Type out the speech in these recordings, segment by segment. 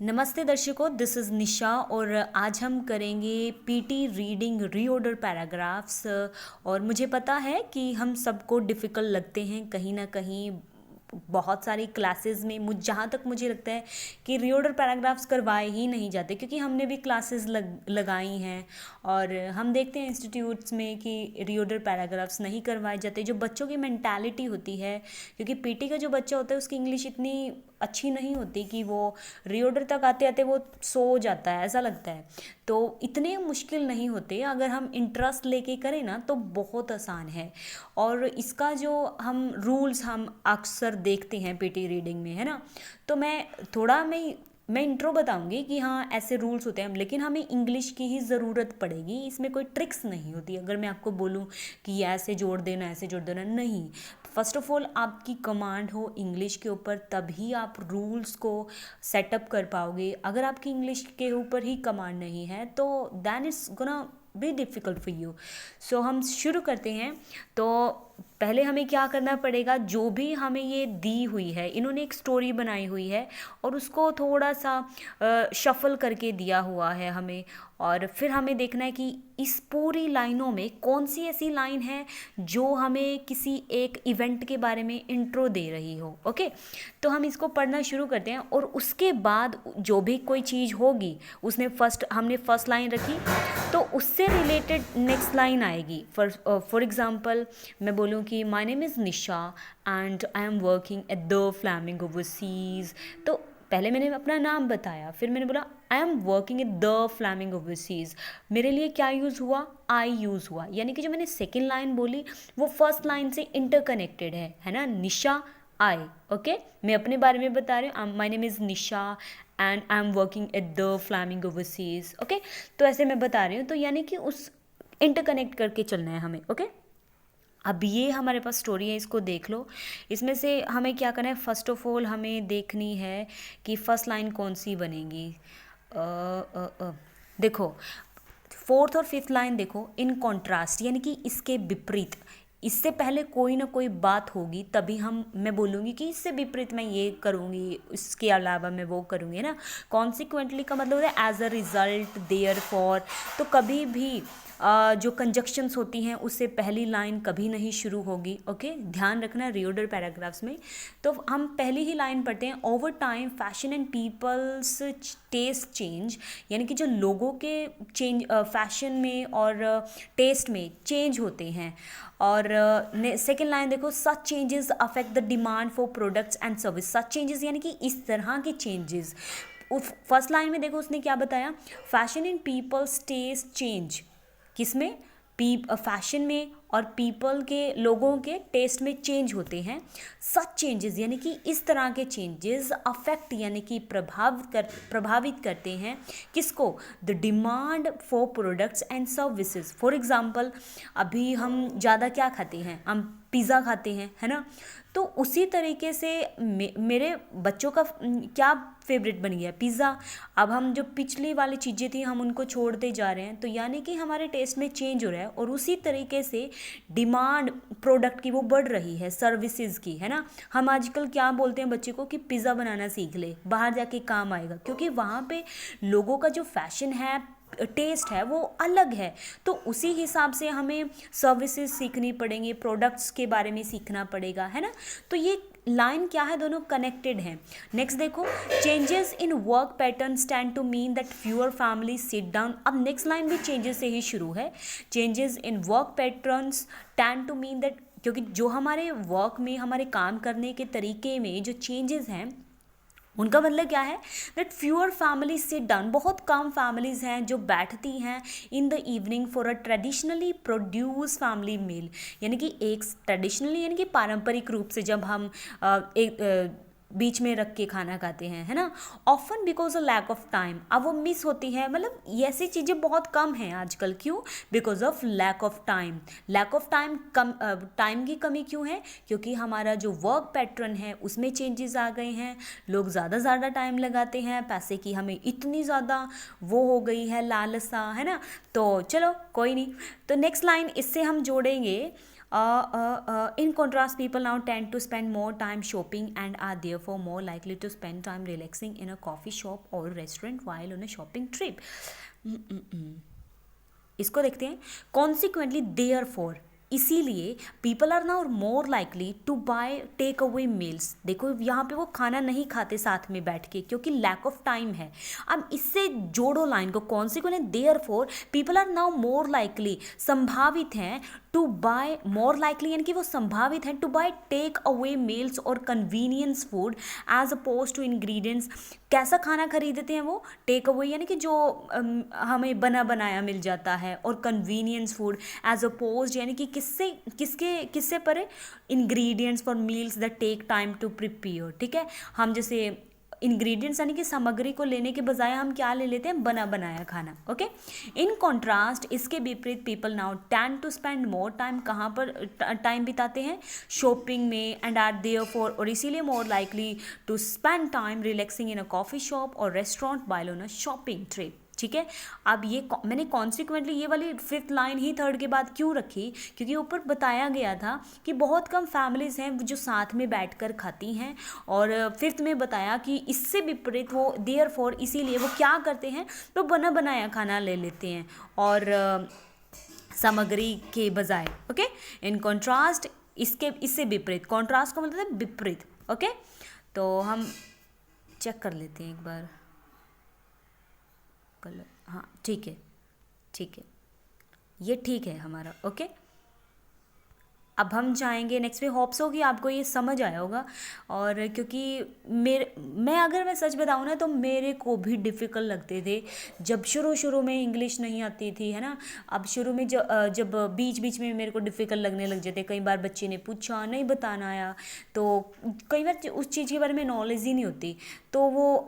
नमस्ते दर्शकों, this is निशा और आज हम करेंगे पीटी रीडिंग रीऑर्डर पैराग्राफ्स। और मुझे पता है कि हम सबको डिफ़िकल्ट लगते हैं कहीं ना कहीं। बहुत सारी क्लासेस में जहाँ तक मुझे लगता है कि रीऑर्डर पैराग्राफ्स करवाए ही नहीं जाते, क्योंकि हमने भी क्लासेस लगाई हैं और हम देखते हैं इंस्टीट्यूट्स में कि रीऑर्डर पैराग्राफ्स नहीं करवाए जाते। जो बच्चों की मेंटालिटी होती है, क्योंकि पीटी का जो बच्चा होता है उसकी इंग्लिश इतनी अच्छी नहीं होती कि वो रीऑर्डर तक आते आते वो सो जाता है, ऐसा लगता है। तो इतने मुश्किल नहीं होते, अगर हम इंटरेस्ट लेके करें ना तो बहुत आसान है। और इसका जो हम रूल्स हम अक्सर देखते हैं पीटी रीडिंग में, है ना। तो मैं इंट्रो बताऊंगी कि हाँ ऐसे रूल्स होते हैं, लेकिन हमें इंग्लिश की ही ज़रूरत पड़ेगी। इसमें कोई ट्रिक्स नहीं होती। अगर मैं आपको बोलूँ कि ये ऐसे जोड़ देना ऐसे जोड़ देना, नहीं। फर्स्ट ऑफ ऑल आपकी कमांड हो इंग्लिश के ऊपर, तभी आप रूल्स को सेटअप कर पाओगे। अगर आपकी इंग्लिश के ऊपर ही कमांड नहीं है तो then it's gonna be difficult for you. So हम शुरू करते हैं। तो पहले हमें क्या करना पड़ेगा, जो भी हमें ये दी हुई है, इन्होंने एक स्टोरी बनाई हुई है और उसको थोड़ा सा शफल करके दिया हुआ है हमें। और फिर हमें देखना है कि इस पूरी लाइनों में कौन सी ऐसी लाइन है जो हमें किसी एक इवेंट के बारे में इंट्रो दे रही हो। ओके, तो हम इसको पढ़ना शुरू करते हैं और उसके बाद जो भी कोई चीज़ होगी, हमने फर्स्ट लाइन रखी तो उससे रिलेटेड नेक्स्ट लाइन आएगी। फॉर एग्जांपल मैं बोलूँ कि my name is Nisha and I am working at the flamingo overseas. तो पहले मैंने अपना नाम बताया, फिर मैंने बोला I am working at the flamingo overseas. मेरे लिए क्या यूज़ हुआ, आई यूज़ हुआ। यानी कि जो मैंने सेकेंड लाइन बोली वो फर्स्ट लाइन से इंटरकनेक्टेड है ना। निशा आई, ओके, मैं अपने बारे में बता रही हूँ, my name is Nisha and I am working at the flamingo overseas. Okay, तो ऐसे मैं बता रही हूँ। तो यानी कि उस इंटरकनेक्ट करके चलना है हमें। ओके, अब ये हमारे पास स्टोरी है, इसको देख लो। इसमें से हमें क्या करना है, फर्स्ट ऑफ ऑल हमें देखनी है कि फर्स्ट लाइन कौन सी बनेगी। देखो, फोर्थ और फिफ्थ लाइन देखो, इन कॉन्ट्रास्ट, यानी कि इसके विपरीत। इससे पहले कोई ना कोई बात होगी तभी मैं बोलूँगी कि इससे विपरीत मैं ये करूँगी, इसके अलावा मैं वो करूँगी, है ना। कॉन्सिक्वेंटली का मतलब होता है as a result, therefore. तो कभी भी जो कंजक्शंस होती हैं उससे पहली लाइन कभी नहीं शुरू होगी। ओके, ध्यान रखना रीऑर्डर पैराग्राफ्स में। तो हम पहली ही लाइन पढ़ते हैं, over time fashion and peoples taste change. यानी कि जो लोगों के फैशन में और टेस्ट में चेंज होते हैं। और सेकेंड लाइन देखो, such changes affect the demand for products and service. Such changes यानी कि इस तरह के चेंजेस। फर्स्ट लाइन में देखो उसने क्या बताया, fashion in people's taste change. किसमें, फैशन में और पीपल के, लोगों के टेस्ट में चेंज होते हैं। सच चेंजेस यानी कि इस तरह के चेंजेस अफेक्ट यानी कि प्रभावित करते हैं किसको, the demand for products and services. For example अभी हम ज़्यादा क्या खाते हैं, हम पिज़्ज़ा खाते हैं, है ना। तो उसी तरीके से मेरे बच्चों का क्या फेवरेट बन गया, पिज़्ज़ा। अब हम जो पिछली वाली चीज़ें थी हम उनको छोड़ते जा रहे हैं, तो यानी कि हमारे टेस्ट में चेंज हो रहा है। और उसी तरीके से डिमांड प्रोडक्ट की वो बढ़ रही है, सर्विसेज की, है ना। हम आजकल क्या बोलते हैं बच्चे को कि पिज़्ज़ा बनाना सीख ले, बाहर जाके काम आएगा, क्योंकि वहाँ पे लोगों का जो फैशन है, टेस्ट है, वो अलग है। तो उसी हिसाब से हमें सर्विसेज सीखनी पड़ेंगी, प्रोडक्ट्स के बारे में सीखना पड़ेगा, है ना। तो ये लाइन क्या है, दोनों कनेक्टेड हैं। नेक्स्ट देखो, changes in work pattern stand to mean that fewer family sit down. अब नेक्स्ट लाइन भी चेंजेस से ही शुरू है, changes in work patterns tend to mean that, क्योंकि जो हमारे वर्क में, हमारे काम करने के तरीके में जो चेंजेस हैं उनका मतलब क्या है, that fewer family sit down. बहुत कम फैमिलीज़ हैं जो बैठती हैं in the evening for a traditionally produce family meal. यानी कि एक ट्रेडिशनली यानी कि पारंपरिक रूप से जब हम एक बीच में रख के खाना खाते हैं, है ना। Often because of lack of time, अब वो मिस होती है, मतलब ऐसी चीज़ें बहुत कम हैं आजकल। क्यों, because of lack of time. Lack of time, time की कमी क्यों है, क्योंकि हमारा जो वर्क पैटर्न है उसमें चेंजेस आ गए हैं। लोग ज़्यादा टाइम लगाते हैं, पैसे की हमें इतनी ज़्यादा वो हो गई है लालसा, है ना। तो चलो कोई नहीं। तो नेक्स्ट लाइन इससे हम जोड़ेंगे, In contrast, people now tend to spend more time shopping and are therefore more likely to spend time relaxing in a coffee shop or restaurant while on a shopping trip. इसको देखते हैं. Consequently, therefore, इसीलिए people are now more likely to buy take away meals. देखो यहाँ पे वो खाना नहीं खाते साथ में बैठ के क्योंकि लैक ऑफ टाइम है. अब इससे जोड़ो लाइन को, consequent therefore people are now more likely, संभावित हैं, टू बाय, मोर लाइकली यानी कि वो संभावित हैं to buy take away meals और convenience food as oppose to ingredients. कैसा खाना खरीदते हैं वो? टेक अवे यानी कि जो हमें बना बनाया मिल जाता है, और कन्वीनियंस फूड एज अपोज यानी कि किससे परे? Ingredients for meals that take time to prepare. ठीक है, हम जैसे इंग्रेडिएंट्स यानी कि सामग्री को लेने के बजाय हम क्या ले लेते हैं? बना बनाया खाना. ओके, इन कॉन्ट्रास्ट, इसके विपरीत people now tend to spend more time, कहाँ पर टाइम बिताते हैं? शॉपिंग में. एंड आर देयरफॉर, और इसीलिए more likely to spend time relaxing in a coffee shop और restaurant while on a shopping trip. ठीक है, अब ये मैंने कॉन्सिक्वेंटली ये वाली फिफ्थ लाइन ही थर्ड के बाद क्यों रखी? क्योंकि ऊपर बताया गया था कि बहुत कम फैमिलीज हैं जो साथ में बैठकर खाती हैं, और फिफ्थ में बताया कि इससे विपरीत वो देयरफॉर, इसीलिए वो क्या करते हैं? तो बना बनाया खाना ले लेते हैं और सामग्री के बजाय. ओके, इन कॉन्ट्रास्ट, इससे विपरीत. कॉन्ट्रास्ट का मतलब है विपरीत. ओके, तो हम चेक कर लेते हैं एक बार कलर. हाँ, ठीक है, ठीक है, ये ठीक है हमारा. ओके, अब हम जाएंगे नेक्स्ट पे. होप्स हो कि आपको ये समझ आया होगा. और क्योंकि मैं सच बताऊँ ना तो मेरे को भी डिफ़िकल्ट लगते थे जब शुरू में इंग्लिश नहीं आती थी, है ना. अब शुरू में जब बीच में मेरे को डिफ़िकल्ट लगने लग जाते. कई बार बच्चे ने पूछा, नहीं बताना आया, तो कई बार उस चीज़ के बारे में नॉलेज ही नहीं होती, तो वो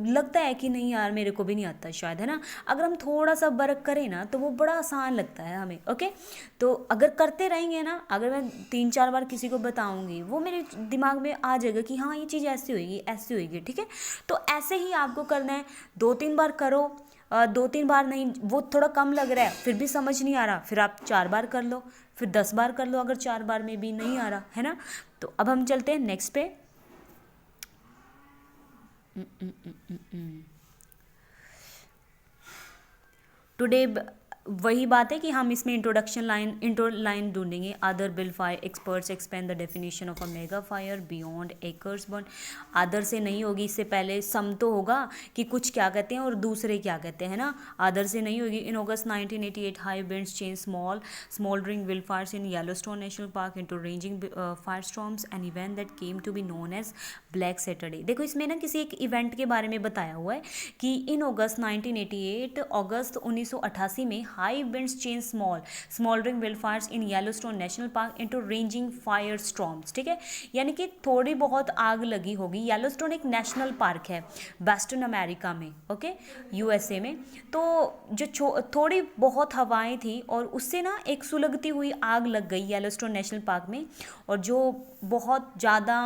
लगता है कि नहीं यार मेरे को भी नहीं आता शायद, है ना. अगर हम थोड़ा सा वर्क करें ना तो वो बड़ा आसान लगता है हमें. ओके, तो अगर करते रहेंगे ना, अगर मैं 3-4 बार किसी को बताऊंगी, वो मेरे दिमाग में आ जाएगा कि हाँ ये चीज़ ऐसी होगी, ऐसी होगी. ठीक है, तो ऐसे ही आपको करना है. 2-3 बार करो, 2-3 बार नहीं, वो थोड़ा कम लग रहा है, फिर भी समझ नहीं आ रहा, फिर आप 4 बार कर लो, फिर 10 बार कर लो अगर 4 बार में भी नहीं आ रहा, है ना. तो अब हम चलते हैं नेक्स्ट पे. टुडे वही बात है कि हम इसमें इंट्रो लाइन ढूंढेंगे. Other bill fire experts expand the definition of a mega fire beyond acres burn. Other से नहीं होगी, इससे पहले सम तो होगा कि कुछ क्या कहते हैं और दूसरे क्या कहते हैं ना. अदर से नहीं होगी. In August 1988 high winds change smouldering wild fires in Yellowstone national park into raging fire storms, an event that came to be known as black Saturday. देखो इसमें ना किसी एक इवेंट के बारे में बताया हुआ है कि इन अगस्त 1988, अगस्त 1988 में high winds change smouldering wild fires in Yellowstone national park into raging fire storms. ठीक है, यानी कि थोड़ी बहुत आग लगी होगी. येलोस्टोन एक नेशनल पार्क है वेस्टर्न अमेरिका में, ओके, यूएसए में. तो जो थोड़ी बहुत हवाएं थी और उससे ना एक सुलगती हुई आग लग गई येलोस्टोन नेशनल पार्क में, और जो बहुत ज़्यादा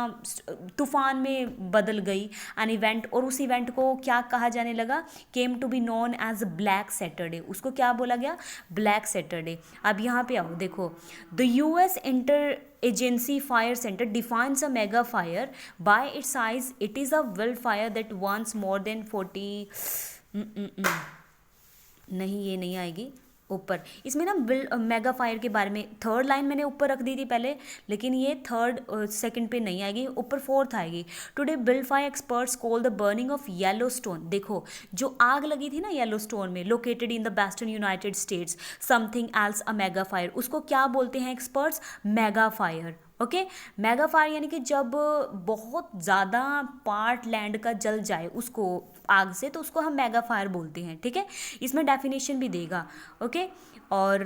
तूफान में बदल गई एन इवेंट. और उस इवेंट को क्या कहा जाने लगा? Came to be known as black Saturday. उसको क्या बोला गया? Black Saturday. अब यहाँ पे आओ, देखो, the US inter agency fire centre defines a mega fire by its size. It is a wild fire that once more than 40 नहीं, ये नहीं आएगी ऊपर. इसमें ना मेगा फायर के बारे में थर्ड लाइन मैंने ऊपर रख दी थी पहले, लेकिन ये थर्ड सेकंड पे नहीं आएगी, ऊपर फोर्थ आएगी. Today bill fire experts call the burning of Yellowstone. देखो जो आग लगी थी ना येलोस्टोन में, located in the western United states, something else a mega fire. उसको क्या बोलते हैं experts? Mega fire. Okay, mega fire यानी कि जब बहुत ज़्यादा पार्ट लैंड का जल जाए उसको आग से, तो उसको हम मेगा फायर बोलते हैं. ठीक है, इसमें डेफिनेशन भी देगा. ओके, और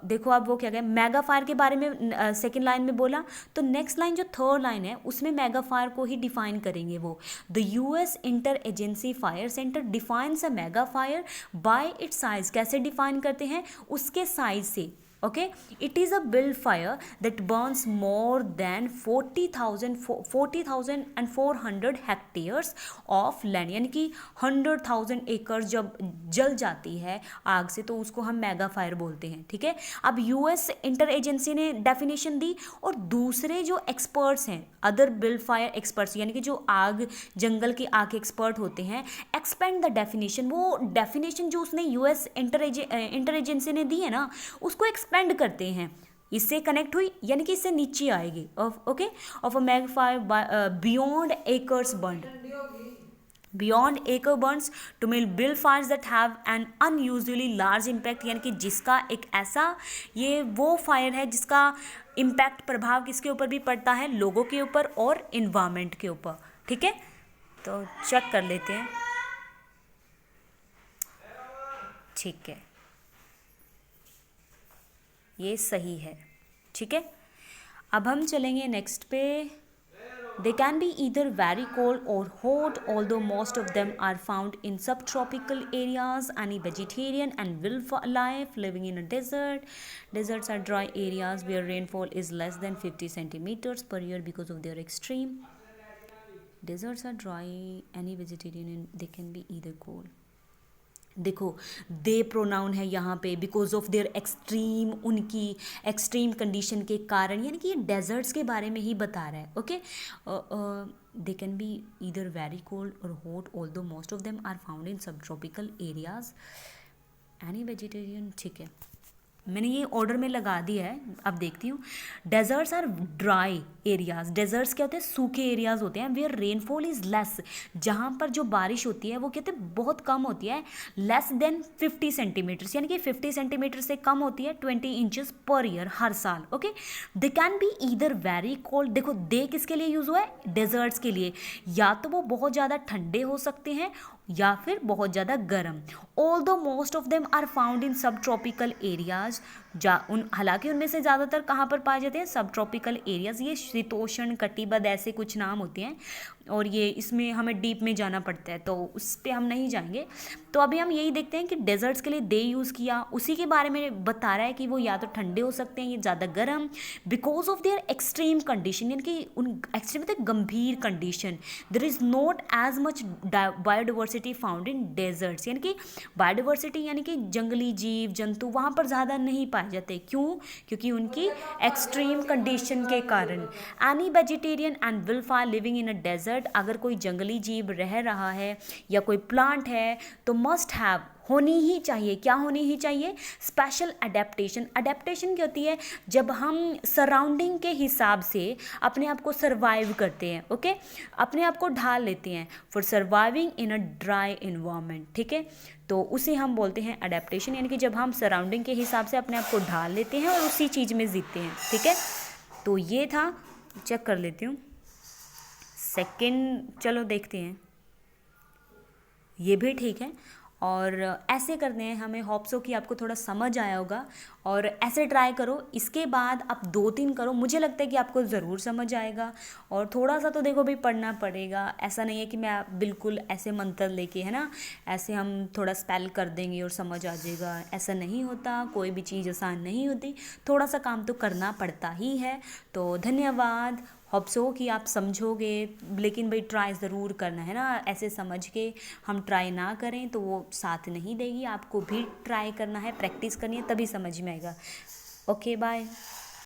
देखो अब वो क्या गया, मेगा फायर के बारे में सेकंड लाइन में बोला, तो नेक्स्ट लाइन जो थर्ड लाइन है उसमें मेगा फायर को ही डिफाइन करेंगे वो. The US inter agency fire centre defines a mega fire by its size. कैसे डिफाइन करते हैं? उसके साइज से. Okay, it is a wildfire that burns more than 40,400 hectares of land, यानी कि 100,000 एकड़ जब जल जाती है आग से तो उसको हम मेगा फायर बोलते हैं। ठीक है, अब यूएस इंटर एजेंसी ने डेफिनेशन दी और दूसरे जो एक्सपर्ट्स हैं, अदर विल्डफायर एक्सपर्ट्स, यानी कि जो आग जंगल के आग एक्सपर्ट होते हैं, एक्सपेंड द डेफिनेशन, वो डेफिनेशन जो उसने यूएस इंटर एजेंसी ने दी है ना उसको एक्सपेंड करते हैं। इससे कनेक्ट हुई यानी कि इससे नीचे आएगी okay, of a mega fire beyond acres burned, beyond acre burns to mil bill fires that have an unusually large impact, यानी कि जिसका एक ऐसा, ये वो फायर है जिसका इम्पैक्ट, प्रभाव किसके ऊपर भी पड़ता है, लोगों के ऊपर और इन्वायरमेंट के ऊपर। ठीक है, तो चेक कर लेते हैं। ठीक है, ये सही है। ठीक है, अब हम चलेंगे नेक्स्ट पे। They can be either very cold or hot, although most of them are found in subtropical areas. Any vegetarian and wildlife living in a desert. Deserts are dry areas where rainfall is less than 50 centimeters per year because of their extreme. Deserts are dry. Any vegetarian and they can be either cold. देखो दे pronoun है यहाँ पे, because of their extreme, उनकी extreme condition के कारण, यानी कि ये डेजर्ट्स के बारे में ही बता रहा है। Okay, they can be either very cold और hot, although most of them are found in subtropical areas. Any vegetarian, ठीक है, मैंने ये ऑर्डर में लगा दिया है। अब देखती हूँ, deserts are dry areas, deserts क्या होते हैं, सूखे एरियाज होते हैं, वेयर रेनफॉल इज़ लेस, जहाँ पर जो बारिश होती है वो कहते हैं बहुत कम होती है, लेस देन 50 सेंटीमीटर्स, यानी कि 50 सेंटीमीटर से कम होती है, 20 इंचेस पर ईयर, हर साल। Okay, they can be either very cold, देखो दे किसके लिए यूज़ हुआ है, डेजर्ट्स के लिए, या तो वो बहुत ज़्यादा ठंडे हो सकते हैं या फिर बहुत ज़्यादा गर्म। Although most of them are found in subtropical areas, हालांकि उनमें से ज़्यादातर कहाँ पर पाए जाते हैं, सब ट्रॉपिकल एरियाज। ये शीतोष्ण कटिबद्ध ऐसे कुछ नाम होते हैं और ये इसमें हमें डीप में जाना पड़ता है तो उस पर हम नहीं जाएंगे। तो अभी हम यही देखते हैं कि डेजर्ट्स के लिए दे यूज़ किया, उसी के बारे में बता रहा है कि वो या तो ठंडे हो सकते हैं या ज़्यादा गर्म, because of their extreme condition, यानी कि उन एक्सट्रीम मतलब गंभीर condition. There is not as much biodiversity found in deserts, यानी कि बायोडाइवर्सिटी यानी कि जंगली जीव जंतु वहाँ पर ज़्यादा नहीं पाए जाते। क्यों? क्योंकि उनकी एक्सट्रीम कंडीशन के कारण। Any vegetarian and wildfire living in a desert, अगर कोई जंगली जीव रह रहा है या कोई प्लांट है तो मस्ट हैव, होनी ही चाहिए, क्या होनी ही चाहिए, स्पेशल अडेप्टेशन। अडेप्टेशन क्या होती है, जब हम सराउंडिंग के हिसाब से अपने आप को सर्वाइव करते हैं। ओके, अपने आप को ढाल लेते हैं for surviving in a dry environment. ठीक है, तो उसे हम बोलते हैं अडेप्टेशन, यानी कि जब हम सराउंडिंग के हिसाब से अपने आप को ढाल लेते हैं और उसी चीज़ में जीते हैं। ठीक है, तो ये था, चेक कर लेती हूँ सेकंड, चलो देखते हैं, ये भी ठीक है। और ऐसे करते हैं, हमें होप सो कि आपको थोड़ा समझ आया होगा और ऐसे ट्राई करो। इसके बाद आप 2-3 करो, मुझे लगता है कि आपको ज़रूर समझ आएगा। और थोड़ा सा तो देखो भी पढ़ना पड़ेगा, ऐसा नहीं है कि मैं बिल्कुल ऐसे मंत्र लेके, है ना, ऐसे हम थोड़ा स्पेल कर देंगे और समझ आ जाएगा, ऐसा नहीं होता। कोई भी चीज़ आसान नहीं होती, थोड़ा सा काम तो करना पड़ता ही है। तो धन्यवाद, होप सो कि आप समझोगे, लेकिन भाई ट्राई ज़रूर करना है ना, ऐसे समझ के हम ट्राई ना करें तो वो साथ नहीं देगी। आपको भी ट्राई करना है, प्रैक्टिस करनी है, तभी समझ में आएगा। Okay, bye.